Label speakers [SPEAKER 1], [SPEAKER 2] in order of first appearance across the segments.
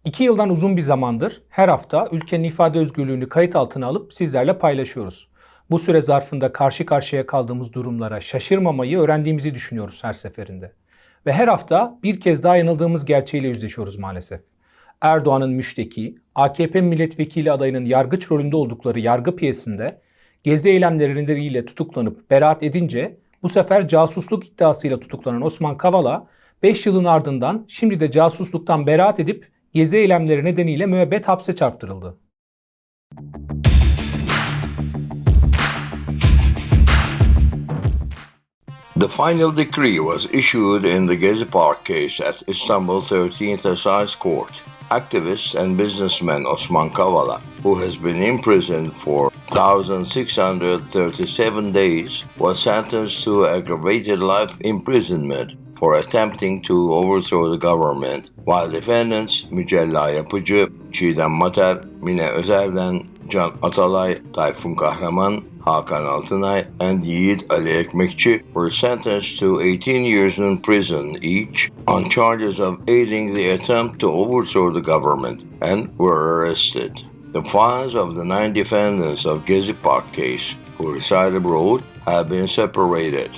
[SPEAKER 1] 2 yıldan uzun bir zamandır her hafta ülkenin ifade özgürlüğünü kayıt altına alıp sizlerle paylaşıyoruz. Bu süre zarfında karşı karşıya kaldığımız durumlara şaşırmamayı öğrendiğimizi düşünüyoruz her seferinde. Ve her hafta bir kez daha yanıldığımız gerçeğiyle yüzleşiyoruz maalesef. Erdoğan'ın müşteki, AKP milletvekili adayının yargıç rolünde oldukları yargı piyesinde gezi eylemleriyle tutuklanıp beraat edince bu sefer casusluk iddiasıyla tutuklanan Osman Kavala 5 yılın ardından şimdi de casusluktan beraat edip gezi eylemleri nedeniyle müebbet hapse çarptırıldı.
[SPEAKER 2] The final decree was issued in the Gezi Park case at Istanbul 13th Assize Court. Activist and businessman Osman Kavala, who has been imprisoned for 1,637 days, was sentenced to aggravated life imprisonment for attempting to overthrow the government, while defendants Mücella Yapıcı, Çiğdem Mater, Mine Özer'den, Can Atalay, Tayfun Kahraman, Hakan Altınay, and Yiğit Ali Ekmekçi were sentenced to 18 years in prison each on charges of aiding the attempt to overthrow the government and were arrested. The files of the 9 defendants of Gezi Park case who reside abroad have been separated.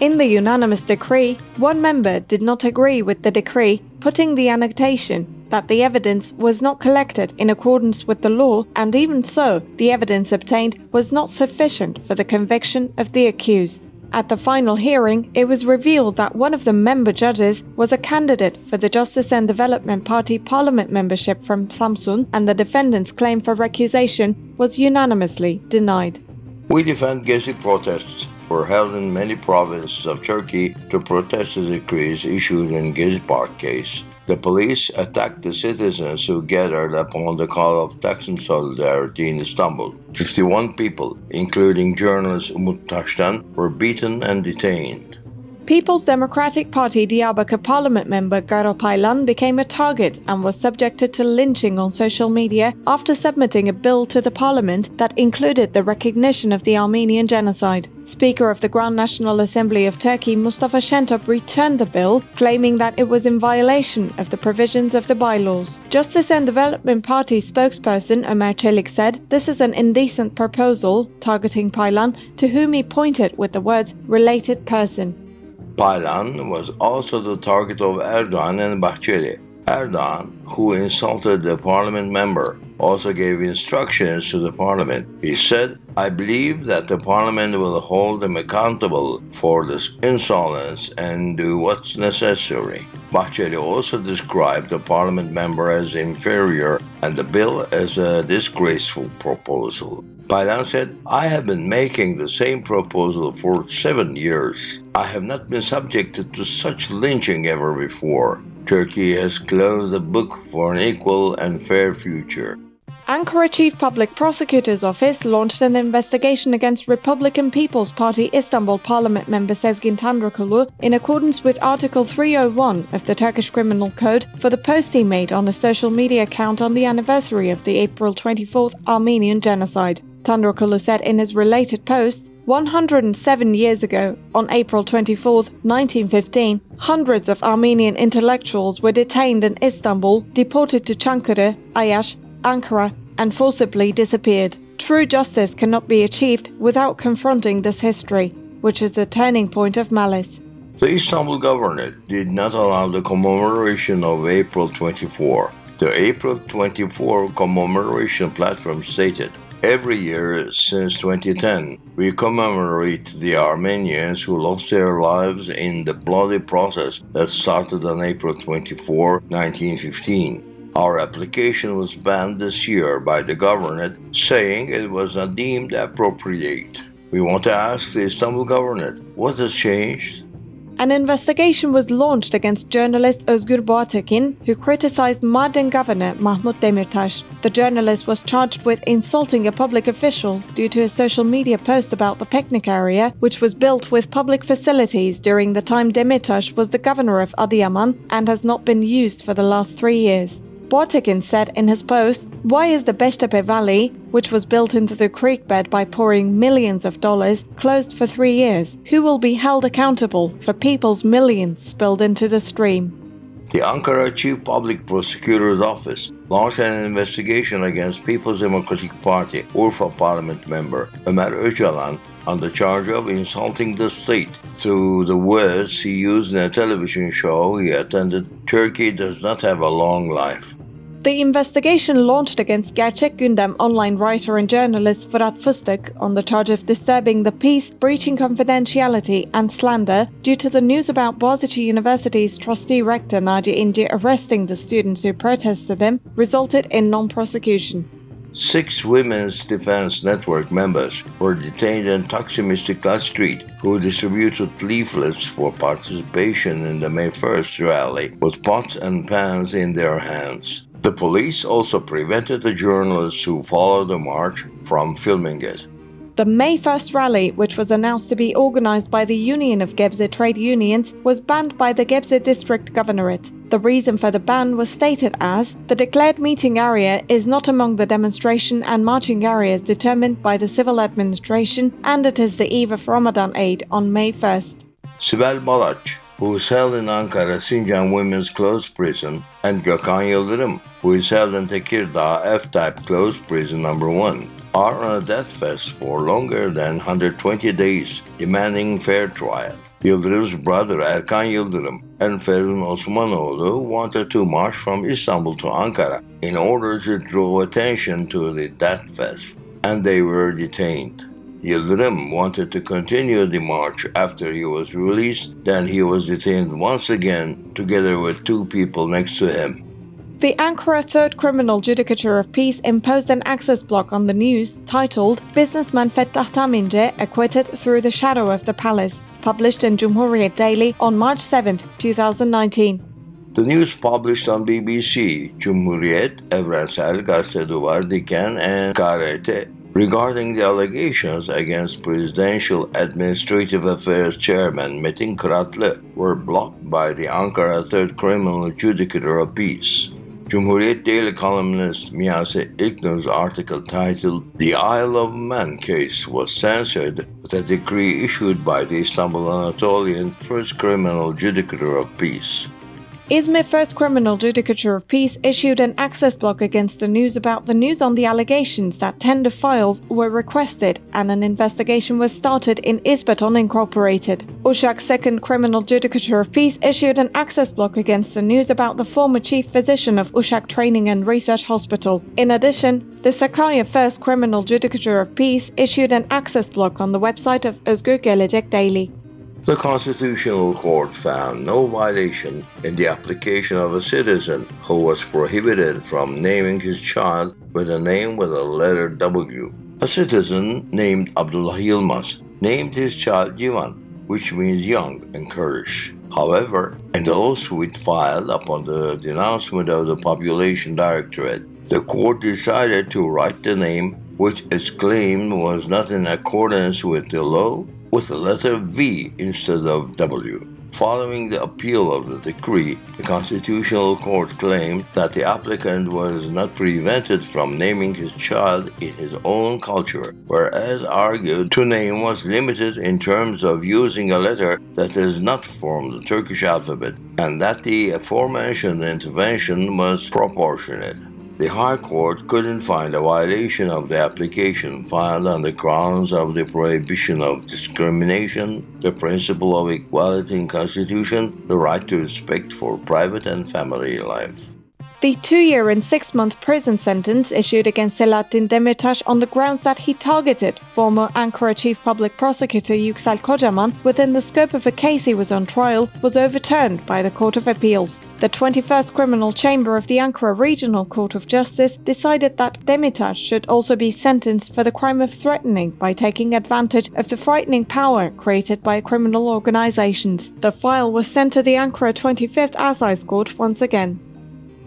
[SPEAKER 3] In the unanimous decree, one member did not agree with the decree, putting the annotation that the evidence was not collected in accordance with the law, and even so, the evidence obtained was not sufficient for the conviction of the accused. At the final hearing, it was revealed that one of the member judges was a candidate for the Justice and Development Party parliament membership from Samsun, and the defendant's claim for recusation was unanimously denied.
[SPEAKER 2] We defend Gezi protests were held in many provinces of Turkey to protest the decrees issued in Gezi Park case. The police attacked the citizens who gathered upon the call of Taksim Solidarity in Istanbul. 51 people, including journalist Umut Taştan, were beaten and detained.
[SPEAKER 3] People's Democratic Party Diyarbakır Parliament member Garo Paylan became a target and was subjected to lynching on social media after submitting a bill to the parliament that included the recognition of the Armenian genocide. Speaker of the Grand National Assembly of Turkey Mustafa Şentop returned the bill, claiming that it was in violation of the provisions of the bylaws. Justice and Development Party spokesperson Ömer Çelik said this is an indecent proposal targeting Paylan, to whom he pointed with the words "related person."
[SPEAKER 2] Paylan was also the target of Erdoğan and Bahçeli. Erdoğan, who insulted the parliament member, also gave instructions to the parliament. He said, "I believe that the parliament will hold him accountable for this insolence and do what's necessary." Bahçeli also described the parliament member as inferior and the bill as a disgraceful proposal. Paylan said, "I have been making the same proposal for 7 years. I have not been subjected to such lynching ever before. Turkey has closed the book for an equal and fair future."
[SPEAKER 3] Ankara Chief Public Prosecutor's Office launched an investigation against Republican People's Party Istanbul Parliament member Sezgin Tanrıkulu in accordance with Article 301 of the Turkish Criminal Code for the post he made on a social media account on the anniversary of the April 24th Armenian genocide. Tanrıkulu said in his related post, 107 years ago, on April 24, 1915, hundreds of Armenian intellectuals were detained in Istanbul, deported to Çankırı, Ayaş, Ankara, and forcibly disappeared. True justice cannot be achieved without confronting this history, which is the turning point of malice.
[SPEAKER 2] The Istanbul Governorate did not allow the commemoration of April 24. The April 24 commemoration platform stated, "Every year since 2010, we commemorate the Armenians who lost their lives in the bloody process that started on April 24, 1915. Our application was banned this year by the governorate, saying it was not deemed appropriate. We want to ask the Istanbul Governorate, what has changed?"
[SPEAKER 3] An investigation was launched against journalist Özgür Boğatekin, who criticized Mardin Governor Mahmut Demirtas. The journalist was charged with insulting a public official due to a social media post about the picnic area, which was built with public facilities during the time Demirtas was the governor of Adıyaman and has not been used for the last 3 years. Boğatekin said in his post, "Why is the Beştepe Valley, which was built into the creek bed by pouring millions of dollars, closed for 3 years? Who will be held accountable for people's millions spilled into the stream?"
[SPEAKER 2] The Ankara Chief Public Prosecutor's Office launched an investigation against People's Democratic Party Urfa Parliament member Ömer Öcalan on the charge of insulting the state through the words he used in a television show he attended, "Turkey does not have a long life."
[SPEAKER 3] The investigation launched against Gerçek Gündem online writer and journalist Fırat Fıstık on the charge of disturbing the peace, breaching confidentiality, and slander due to the news about Boğaziçi University's trustee rector Naci İnci arresting the students who protested him, resulted in non-prosecution.
[SPEAKER 2] 6 Women's Defense Network members were detained in Taksim Istiklal Street, who distributed leaflets for participation in the May 1st rally with pots and pans in their hands. The police also prevented the journalists who followed the march from filming it.
[SPEAKER 3] The May 1st rally, which was announced to be organized by the Union of Gebze Trade Unions, was banned by the Gebze District Governorate. The reason for the ban was stated as, the declared meeting area is not among the demonstration and marching areas determined by the civil administration, and it is the eve of Ramadan Eid on May 1st.
[SPEAKER 2] Sibel Balaç, who is held in Ankara Sincan Women's Closed Prison, and Gökhan Yıldırım, who is held in Tekirdağ F-Type Closed Prison No. 1, are on a death fest for longer than 120 days, demanding fair trial. Yıldırım's brother Erkan Yıldırım and Ferun Osmanoğlu wanted to march from Istanbul to Ankara in order to draw attention to the death fest, and they were detained. Yıldırım wanted to continue the march after he was released, then he was detained once again together with 2 people next to him.
[SPEAKER 3] The Ankara Third Criminal Judicature of Peace imposed an access block on the news titled "Businessman Fettah Tamince Acquitted Through the Shadow of the Palace," published in Cumhuriyet Daily on March 7, 2019.
[SPEAKER 2] The news published on BBC, Cumhuriyet, Evrensel, Gazete Duvar, Diken, and KRT regarding the allegations against Presidential Administrative Affairs Chairman Metin Kıratlı were blocked by the Ankara Third Criminal Judicature of Peace. Cumhuriyet Daily columnist Miyase İlknur's article titled "The Isle of Man case was censored with a decree issued by the Istanbul Anatolian First Criminal Judicature of Peace."
[SPEAKER 3] Izmir First Criminal Judicature of Peace issued an access block against the news about the news on the allegations that tender files were requested, and an investigation was started in Isbaton Incorporated. Uşak Second Criminal Judicature of Peace issued an access block against the news about the former chief physician of Uşak Training and Research Hospital. In addition, the Sakarya First Criminal Judicature of Peace issued an access block on the website of Özgür Gelecek Daily.
[SPEAKER 2] The Constitutional Court found no violation in the application of a citizen who was prohibited from naming his child with a name with a letter W. A citizen named Abdullah Yılmaz named his child Jivan, which means young in Kurdish. However, in the lawsuit filed upon the denouncement of the Population Directorate, the court decided to write the name, which its claim was not in accordance with the law, with the letter V instead of W. Following the appeal of the decree, the Constitutional Court claimed that the applicant was not prevented from naming his child in his own culture, whereas argued to name was limited in terms of using a letter that does not form the Turkish alphabet, and that the aforementioned intervention was proportionate. The High Court couldn't find a violation of the application filed on the grounds of the prohibition of discrimination, the principle of equality in Constitution, the right to respect for private and family life.
[SPEAKER 3] The 2-year and 6-month prison sentence issued against Selahattin Demirtaş on the grounds that he targeted former Ankara Chief Public Prosecutor Yüksel Kocaman within the scope of a case he was on trial was overturned by the Court of Appeals. The 21st Criminal Chamber of the Ankara Regional Court of Justice decided that Demirtaş should also be sentenced for the crime of threatening by taking advantage of the frightening power created by criminal organizations. The file was sent to the Ankara 25th Assize Court once again.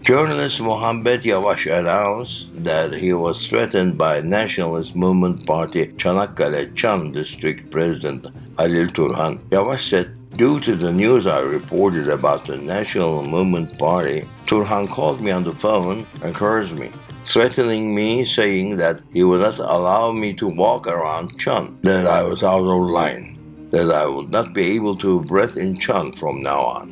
[SPEAKER 2] Journalist Muhammed Yavaş announced that he was threatened by Nationalist Movement Party Çanakkale Çan District President Halil Turhan. Yavaş said, "Due to the news I reported about the National Movement Party, Turhan called me on the phone and cursed me, threatening me, saying that he would not allow me to walk around Çan, that I was out of line, that I would not be able to breathe in Çan from now on."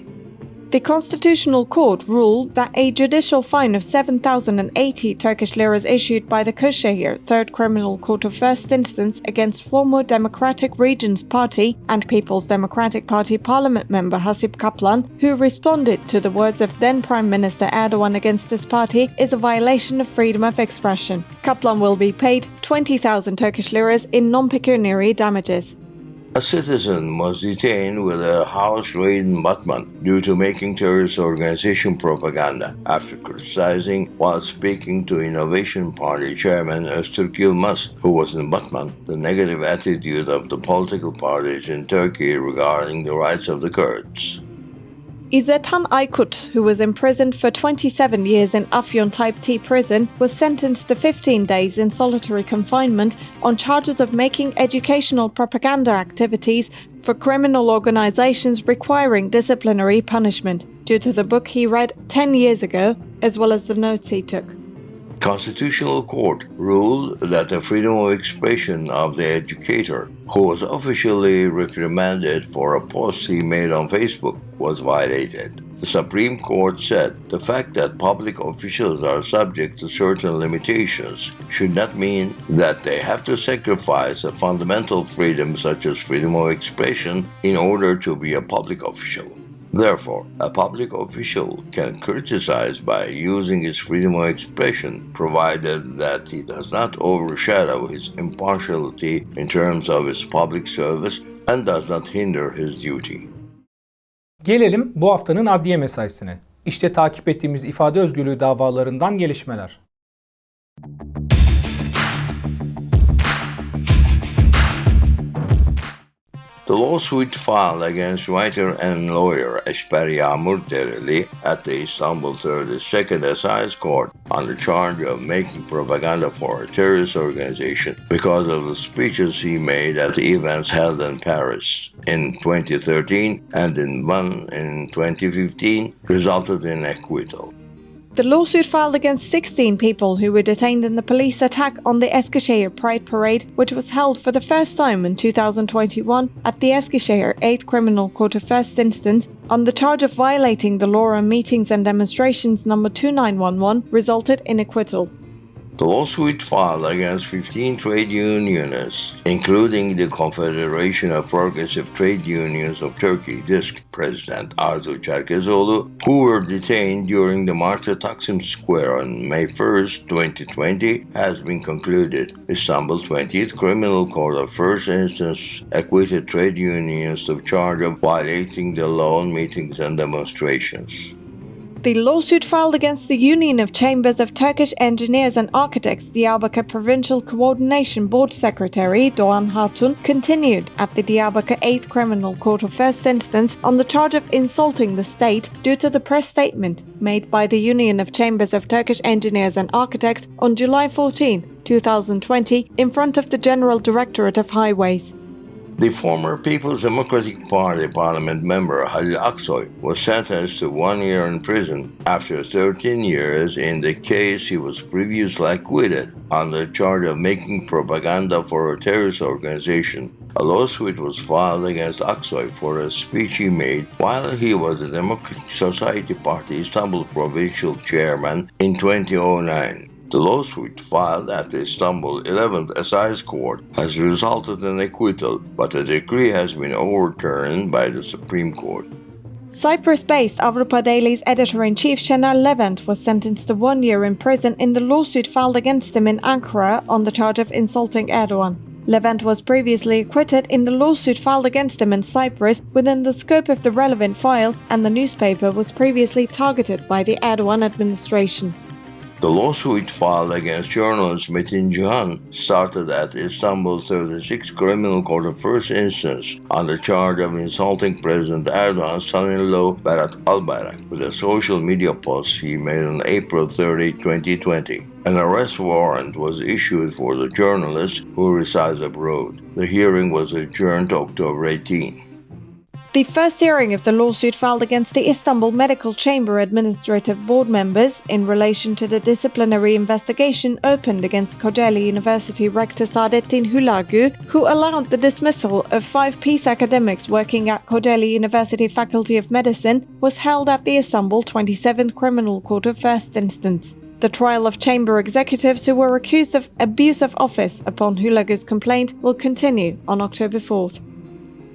[SPEAKER 3] The Constitutional Court ruled that a judicial fine of 7,080 Turkish liras issued by the Kırşehir Third Criminal Court of First Instance against former Democratic Regions Party and People's Democratic Party parliament member Hasip Kaplan, who responded to the words of then Prime Minister Erdogan against his party, is a violation of freedom of expression. Kaplan will be paid 20,000 Turkish liras in non-pecuniary damages.
[SPEAKER 2] A citizen was detained with a house raid in Batman due to making terrorist organization propaganda after criticizing while speaking to Innovation Party chairman Öztürk Yılmaz, who was in Batman, the negative attitude of the political parties in Turkey regarding the rights of the Kurds.
[SPEAKER 3] İzzethan Aykut, who was imprisoned for 27 years in Afyon Type T prison, was sentenced to 15 days in solitary confinement on charges of making educational propaganda activities for criminal organizations requiring disciplinary punishment, due to the book he read 10 years ago, as well as the notes he took.
[SPEAKER 2] Constitutional Court ruled that the freedom of expression of the educator, who was officially reprimanded for a post he made on Facebook, was violated. The Supreme Court said the fact that public officials are subject to certain limitations should not mean that they have to sacrifice a fundamental freedom such as freedom of expression in order to be a public official. Therefore, a public official can criticize by using his freedom of expression, provided that he does not overshadow his impartiality in terms of his public service and does not hinder his duty.
[SPEAKER 1] Gelelim bu haftanın adliye mesaisine. İşte takip ettiğimiz ifade özgürlüğü davalarından gelişmeler.
[SPEAKER 2] The lawsuit filed against writer and lawyer Eşber Yağmur Dereli at the Istanbul 32nd Assize Court on the charge of making propaganda for a terrorist organization because of the speeches he made at the events held in Paris in 2013 and in one in 2015 resulted in acquittal.
[SPEAKER 3] The lawsuit filed against 16 people who were detained in the police attack on the Eskişehir Pride Parade, which was held for the first time in 2021 at the Eskişehir 8th Criminal Court of First Instance on the charge of violating the law on meetings and demonstrations number 2911, resulted in acquittal.
[SPEAKER 2] The lawsuit filed against 15 trade unionists, including the Confederation of Progressive Trade Unions of Turkey, DİSK President Arzu Çerkezoğlu, who were detained during the march at Taksim Square on May 1, 2020, has been concluded. Istanbul 20th Criminal Court of First Instance acquitted trade unionists of charge of violating the law on meetings and demonstrations.
[SPEAKER 3] The lawsuit filed against the Union of Chambers of Turkish Engineers and Architects Diyarbakır Provincial Coordination Board Secretary Doğan Hatun continued at the Diyarbakır 8th Criminal Court of First Instance on the charge of insulting the state due to the press statement made by the Union of Chambers of Turkish Engineers and Architects on July 14, 2020 in front of the General Directorate of Highways.
[SPEAKER 2] The former People's Democratic Party parliament member Halil Aksoy was sentenced to 1 year in prison after 13 years in the case he was previously acquitted on the charge of making propaganda for a terrorist organization. A lawsuit was filed against Aksoy for a speech he made while he was the Democratic Society Party Istanbul provincial chairman in 2009. The lawsuit filed at the Istanbul 11th Assize Court has resulted in acquittal, but the decree has been overturned by the Supreme Court.
[SPEAKER 3] Cyprus-based Avrupa Daily's editor-in-chief Şener Levent was sentenced to 1 year in prison in the lawsuit filed against him in Ankara on the charge of insulting Erdogan. Levent was previously acquitted in the lawsuit filed against him in Cyprus within the scope of the relevant file, and the newspaper was previously targeted by the Erdogan administration.
[SPEAKER 2] The lawsuit filed against journalist Metin Cihan started at Istanbul 36th Criminal Court of First Instance on the charge of insulting President Erdogan's son-in-law Berat Albayrak with a social media post he made on April 30, 2020. An arrest warrant was issued for the journalist who resides abroad. The hearing was adjourned to October 18.
[SPEAKER 3] The first hearing of the lawsuit filed against the Istanbul Medical Chamber Administrative Board members in relation to the disciplinary investigation opened against Kocaeli University Rector Saadettin Hülagü, who allowed the dismissal of 5 peace academics working at Kocaeli University Faculty of Medicine, was held at the Istanbul 27th Criminal Court of First Instance. The trial of chamber executives who were accused of abuse of office upon Hülagü's complaint will continue on October 4th.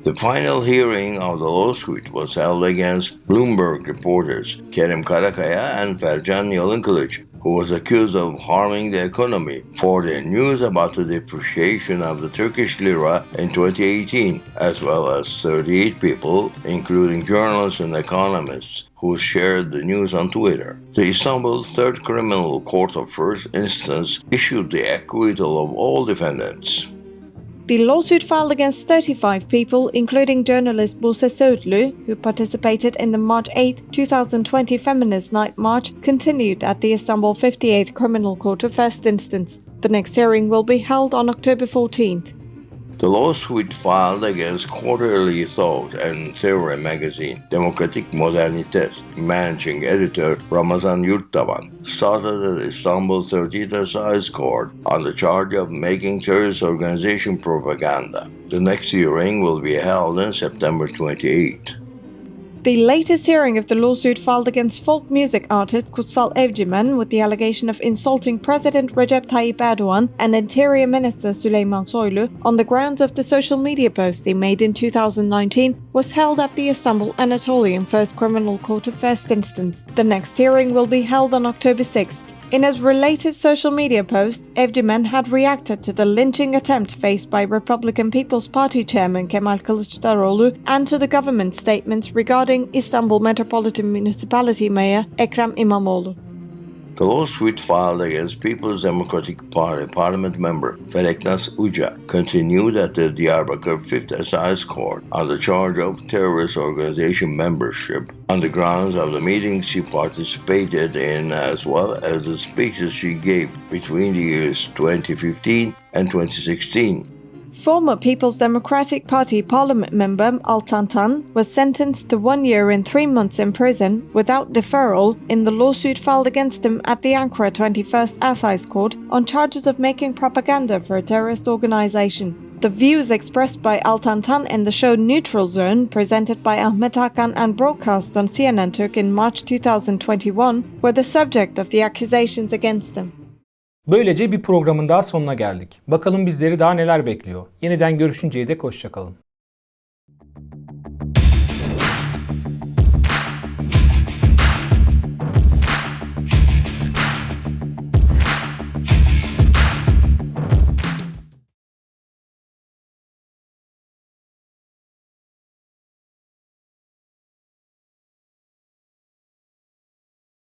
[SPEAKER 2] The final hearing of the lawsuit was held against Bloomberg reporters Kerim Karakaya and Fercan Yalınkılıç, who was accused of harming the economy for their news about the depreciation of the Turkish lira in 2018, as well as 38 people, including journalists and economists, who shared the news on Twitter. The Istanbul Third Criminal Court of First Instance issued the acquittal of all defendants.
[SPEAKER 3] The lawsuit filed against 35 people, including journalist Buse Söğütlü, who participated in the March 8, 2020 Feminist Night March, continued at the Istanbul 58th Criminal Court of First Instance. The next hearing will be held on October 14th.
[SPEAKER 2] The lawsuit filed against Quarterly Thought and Theory magazine, Demokratik Modernite managing editor Ramazan Yurttaban, started at Istanbul 30th Assize Court on the charge of making terrorist organization propaganda. The next hearing will be held on September 28.
[SPEAKER 3] The latest hearing of the lawsuit filed against folk music artist Kutsal Evcimen with the allegation of insulting President Recep Tayyip Erdogan and Interior Minister Süleyman Soylu on the grounds of the social media post they made in 2019 was held at the Istanbul Anatolian First Criminal Court of First Instance. The next hearing will be held on October 6th. In his related social media post, Evcimen had reacted to the lynching attempt faced by Republican People's Party chairman Kemal Kılıçdaroğlu and to the government statements regarding Istanbul Metropolitan Municipality Mayor Ekrem İmamoğlu.
[SPEAKER 2] The lawsuit filed against People's Democratic Party parliament member Feleknas Uca continued at the Diyarbakır Fifth Assize Court on the charge of terrorist organization membership on the grounds of the meetings she participated in as well as the speeches she gave between the years 2015 and 2016.
[SPEAKER 3] Former People's Democratic Party parliament member Altan Tan was sentenced to 1 year and 3 months in prison without deferral in the lawsuit filed against him at the Ankara 21st Assize Court on charges of making propaganda for a terrorist organization. The views expressed by Altan Tan in the show Neutral Zone, presented by Ahmet Hakan and broadcast on CNN Turk in March 2021, were the subject of the accusations against him.
[SPEAKER 1] Böylece bir programın daha sonuna geldik. Bakalım bizleri daha neler bekliyor. Yeniden görüşünceye dek hoşça kalın.